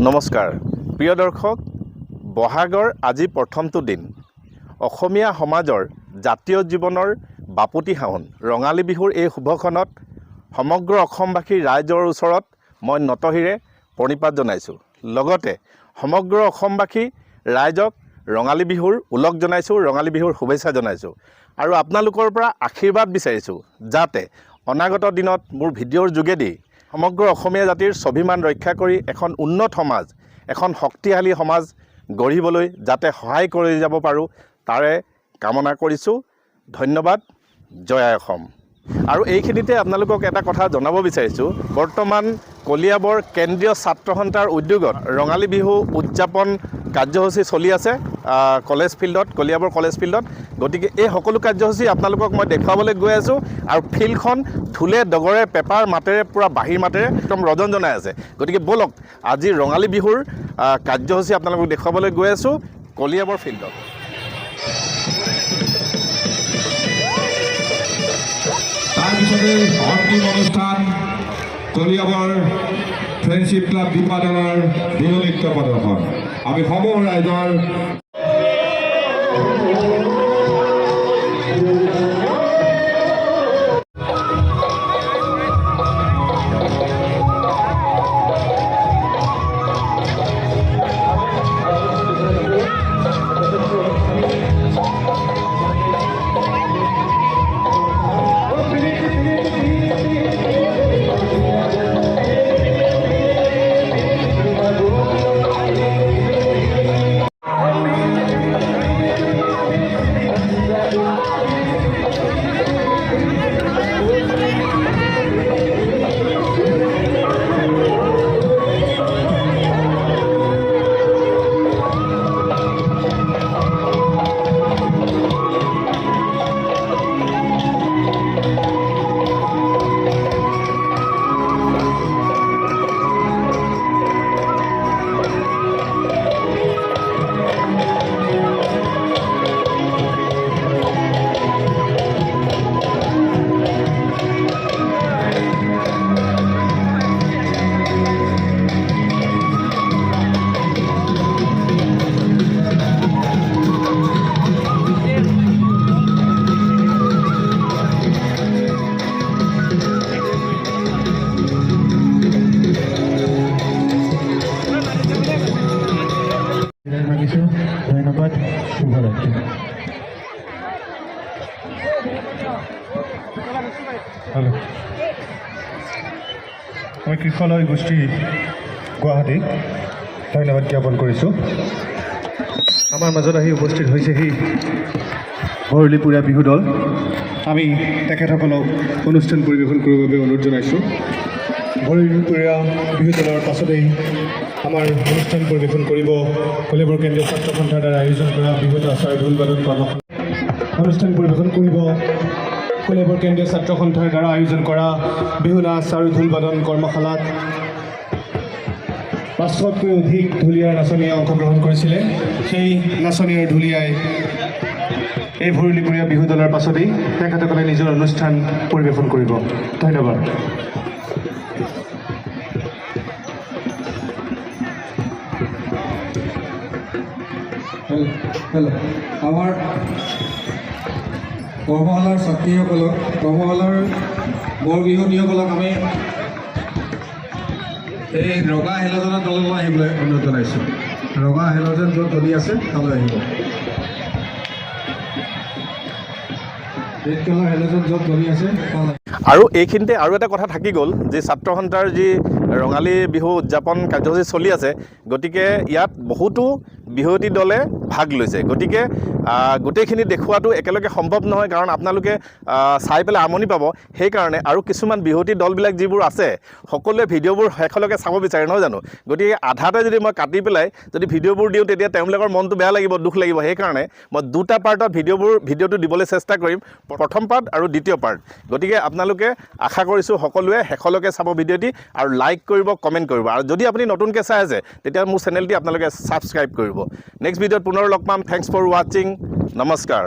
নমস্কাৰ প্ৰিয় দৰ্শক বহাগৰ আজি প্ৰথমটো দিন অসমীয়া সমাজৰ জাতীয় জীৱনৰ বাপতি সাহোন ৰঙালী বিহুৰ এই শুভক্ষণত সমগ্ৰ অসমবাসী ৰাইজৰ ওচৰত মই নতহিৰে প্ৰণিপাত জনাইছোঁ লগতে সমগ্ৰ অসমবাসী ৰাইজক ৰঙালী বিহুৰ উলগ জনাইছোঁ ৰঙালী বিহুৰ শুভেচ্ছা জনাইছোঁ আৰু আপোনালোকৰ পৰা আশীৰ্বাদ বিচাৰিছোঁ যাতে অনাগত দিনত মোৰ ভিডিঅ'ৰ যোগেদি সমগ্ৰ অসমীয়া জাতিৰ স্বাভিমান ৰক্ষা কৰি এখন উন্নত সমাজ এখন শক্তিশালী সমাজ গঢ়িবলৈ যাতে সহায় কৰি যাব পাৰোঁ তাৰে কামনা কৰিছোঁ ধন্যবাদ জয় অসম আৰু এইখিনিতে আপোনালোকক এটা কথা জনাব বিচাৰিছোঁ বৰ্তমান কলিয়াবৰ কেন্দ্ৰীয় ছাত্ৰ সন্থাৰ উদ্যোগত ৰঙালী বিহু উদযাপন কাৰ্যসূচী চলি আছে কলেজ ফিল্ডত কলিয়াবৰ কলেজ ফিল্ডত গতিকে এই সকলো কাৰ্যসূচী আপোনালোকক মই দেখুৱাবলৈ গৈ আছোঁ আৰু ফিল্ডখন ঢোলে ডগৰে পেপাৰ মাতেৰে পূৰা বাঁহীৰ মাতেৰে একদম ৰজন জনাই আছে গতিকে ব'লক আজি ৰঙালী বিহুৰ কাৰ্যসূচী আপোনালোকক দেখুৱাবলৈ গৈ আছোঁ কলিয়াবৰ ফিল্ডত তাৰপিছতে অন্তিম অনুষ্ঠান কলিয়াবৰ ফ্ৰেণ্ডশ্বিপ ক্লাব ডিপাৰ্টমেণ্টৰ বিহু নৃত্য প্ৰদৰ্শন আমি সমূহ ৰাইজৰ ধন্যবাদ শুভৰাত্ৰি হ্যালো মই কৃষলয় গোষ্ঠী গুৱাহাটী ধন্যবাদ জ্ঞাপন কৰিছোঁ আমাৰ মাজত আহি উপস্থিত হৈছেহি ভৰলীপুৰীয়া বিহু দল আমি তেখেতসকলক অনুষ্ঠান পৰিৱেশন কৰিবৰ বাবে অনুৰোধ জনাইছোঁ ভৰলীপুৰীয়া বিহু দলৰ পাছতেই আমাৰ অনুষ্ঠান পৰিৱেশন কৰিব কলিয়াবৰ কেন্দ্ৰীয় ছাত্ৰ সন্থাৰ দ্বাৰা আয়োজন কৰা বিহু নাচ আৰু ঢোল বাদন কৰ্মশালা অনুষ্ঠান পৰিৱেশন কৰিব কলিয়াবৰ কেন্দ্ৰীয় ছাত্ৰ সন্থাৰ দ্বাৰা আয়োজন কৰা বিহু নাচ আৰু ঢোল বাদন কৰ্মশালাত ৫০০তকৈ অধিক ঢুলীয়াৰ নাচনীয়ে অংশগ্ৰহণ কৰিছিলে সেই নাচনী আৰু ঢুলীয়াই এই ভৰলীপুৰীয়া বিহু দলৰ পাছতেই তেখেতসকলে নিজৰ অনুষ্ঠান পৰিৱেশন কৰিব ধন্যবাদ হেল্ল' আমাৰ কৰ্মশালাৰ ছাত্ৰীসকলক কৰ্মশালাৰ বৰ বিহুতীসকলক আমি এই ৰঙা হেলজনৰ দললৈ আহিবলৈ অনুৰোধ জনাইছোঁ ৰঙা হেলজন য'ত দলি আছে তালৈ আহিব ৰেড কালাৰ হেলজন য'ত দলি আছে তালৈ আৰু এইখিনিতে আৰু এটা কথা থাকি গ'ল যে ছাত্ৰ সন্থাৰ যি ৰঙালী বিহু উদযাপন কাৰ্যসূচী চলি আছে গতিকে ইয়াত বহুতো বিহুৱতী দলে ভাগ লৈছে গতিকে গোটেইখিনি দেখুৱাটো একেলগে সম্ভৱ নহয় কাৰণ আপোনালোকে চাই পেলাই আমনি পাব সেইকাৰণে আৰু কিছুমান বিহুৱতী দলবিলাক যিবোৰ আছে সকলোৱে ভিডিঅ'বোৰ শেষলৈকে চাব বিচাৰে নহয় জানো গতিকে আধাতে যদি মই কাটি পেলাই যদি ভিডিঅ'বোৰ দিওঁ তেতিয়া তেওঁলোকৰ মনটো বেয়া লাগিব দুখ লাগিব সেইকাৰণে মই দুটা পাৰ্টত ভিডিঅ'টো দিবলৈ চেষ্টা কৰিম প্ৰথম পাৰ্ট আৰু দ্বিতীয় পাৰ্ট গতিকে আপোনালোকে আশা কৰিছোঁ সকলোৱে শেষলৈকে চাব ভিডিঅ'টি আৰু লাইক কৰিব কমেণ্ট কৰিব আৰু যদি আপুনি নতুনকৈ চাই আছে তেতিয়া মোৰ চেনেলটি আপোনালোকে ছাবস্ক্ৰাইব কৰিব নেক্সট ভিডিঅ'ত পুনৰ লগ পাম থেংকছ ফৰ ৱাচিং নমস্কাৰ।